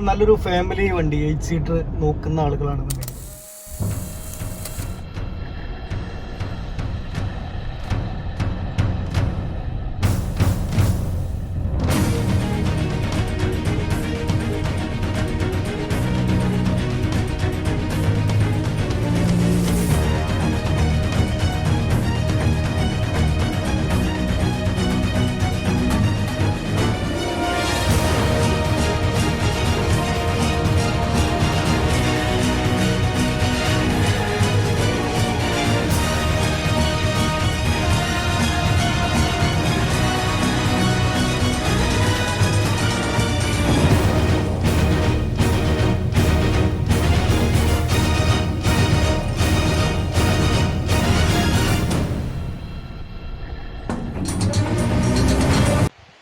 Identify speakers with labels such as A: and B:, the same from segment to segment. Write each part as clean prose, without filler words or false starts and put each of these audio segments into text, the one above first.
A: നല്ലൊരു ഫാമിലി വണ്ടി 8 സീറ്റർ നോക്കുന്ന ആളുകളാണെന്നുണ്ടെങ്കിൽ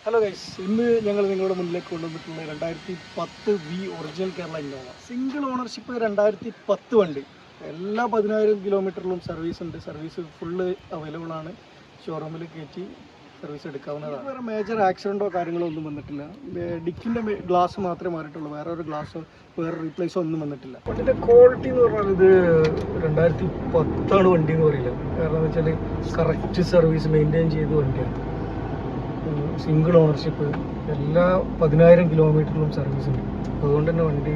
A: ഹലോ ഗൈസ്, ഇന്ന് ഞങ്ങൾ നിങ്ങളുടെ മുന്നിലേക്ക് കൊണ്ടുവന്നിട്ടുള്ള 2010 V original Kerala Innova single ownership 2010 വണ്ടി. എല്ലാ 10,000 കിലോമീറ്ററിലും സർവീസ് ഉണ്ട്. സർവീസ് ഫുള്ള് അവൈലബിൾ ആണ്. ഷോറൂമിൽ കയറ്റി സർവീസ് എടുക്കാവുന്നതാണ്. വേറെ മേജർ ആക്സിഡൻറ്റോ കാര്യങ്ങളോ ഒന്നും വന്നിട്ടില്ല. ഡിക്കിൻ്റെ ഗ്ലാസ് മാത്രമേ മാറിയിട്ടുള്ളൂ. വേറെ ഒരു ഗ്ലാസ്സോ വേറെ റീപ്ലേസോ ഒന്നും വന്നിട്ടില്ല. വണ്ടിൻ്റെ ക്വാളിറ്റി എന്ന് പറഞ്ഞാൽ ഇത് 2010 വണ്ടി എന്ന് പറയില്ല. കാരണം എന്ന് വെച്ചാൽ കറക്റ്റ് സർവീസ് മെയിൻറ്റെയിൻ ചെയ്ത വണ്ടിയാണ്. സിംഗിൾ ഓണർഷിപ്പ്, എല്ലാ 10,000 കിലോമീറ്ററിലും സർവീസ് ഉണ്ട്. അതുകൊണ്ട് തന്നെ വണ്ടി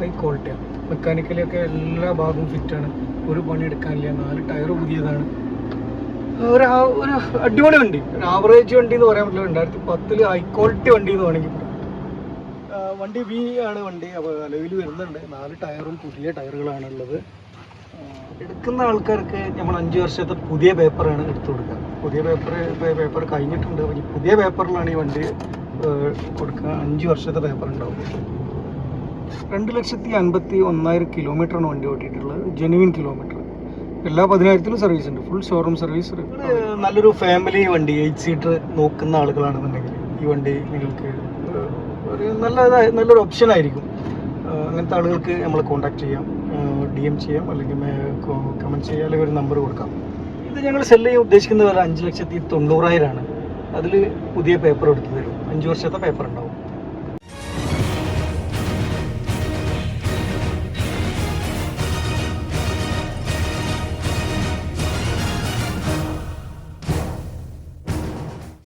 A: ഹൈ ക്വാളിറ്റിയാണ്. മെക്കാനിക്കലിയൊക്കെ എല്ലാ ഭാഗവും ഫിറ്റാണ്. ഒരു പണി എടുക്കാനില്ല. 4 ടയർ പുതിയതാണ്. ഒരു അടിപൊളി വണ്ടി, ഒരു ആവറേജ് വണ്ടി എന്ന് പറയാൻ പറ്റില്ല. 2010 ഹൈ ക്വാളിറ്റി വണ്ടി എന്ന് വേണമെങ്കിൽ പറയാം. വണ്ടി വി ആണ് വണ്ടി. അപ്പോൾ അലോയിൽ വരുന്നുണ്ട്. 4 ടയറും പുതിയ ടയറുകളാണുള്ളത്. എടുക്കുന്ന ആൾക്കാർക്ക് നമ്മൾ 5 വർഷത്തെ പുതിയ പേപ്പറാണ് എടുത്തു കൊടുക്കുക. പുതിയ പേപ്പർ കഴിഞ്ഞിട്ടുണ്ട്. ഈ പുതിയ പേപ്പറിലാണ് ഈ വണ്ടി കൊടുക്കുക. 5 വർഷത്തെ പേപ്പർ ഉണ്ടാവും. 2,51,000 കിലോമീറ്ററാണ് വണ്ടി ഓട്ടിയിട്ടുള്ളത്. Genuine kilometre. എല്ലാ 10,000-ലും സർവീസ് ഉണ്ട്. Full showroom service. നല്ലൊരു ഫാമിലി വണ്ടി 8 സീറ്റർ നോക്കുന്ന ആളുകളാണെന്നുണ്ടെങ്കിൽ ഈ വണ്ടി നിങ്ങൾക്ക് ഒരു നല്ലൊരു ഓപ്ഷൻ ആയിരിക്കും. അങ്ങനത്തെ ആളുകൾക്ക് നമ്മളെ കോൺടാക്ട് ചെയ്യാം, DM ചെയ്യാം, അല്ലെങ്കിൽ കമൻറ്റ് ചെയ്യാം, അല്ലെങ്കിൽ ഒരു നമ്പർ കൊടുക്കാം. ഇത് ഞങ്ങൾ സെല്ല് ചെയ്യാൻ ഉദ്ദേശിക്കുന്ന വില 5,90,000 ആണ്. അതിൽ പുതിയ പേപ്പർ എടുത്ത് തരും. 5 വർഷത്തെ പേപ്പർ ഉണ്ടാവും.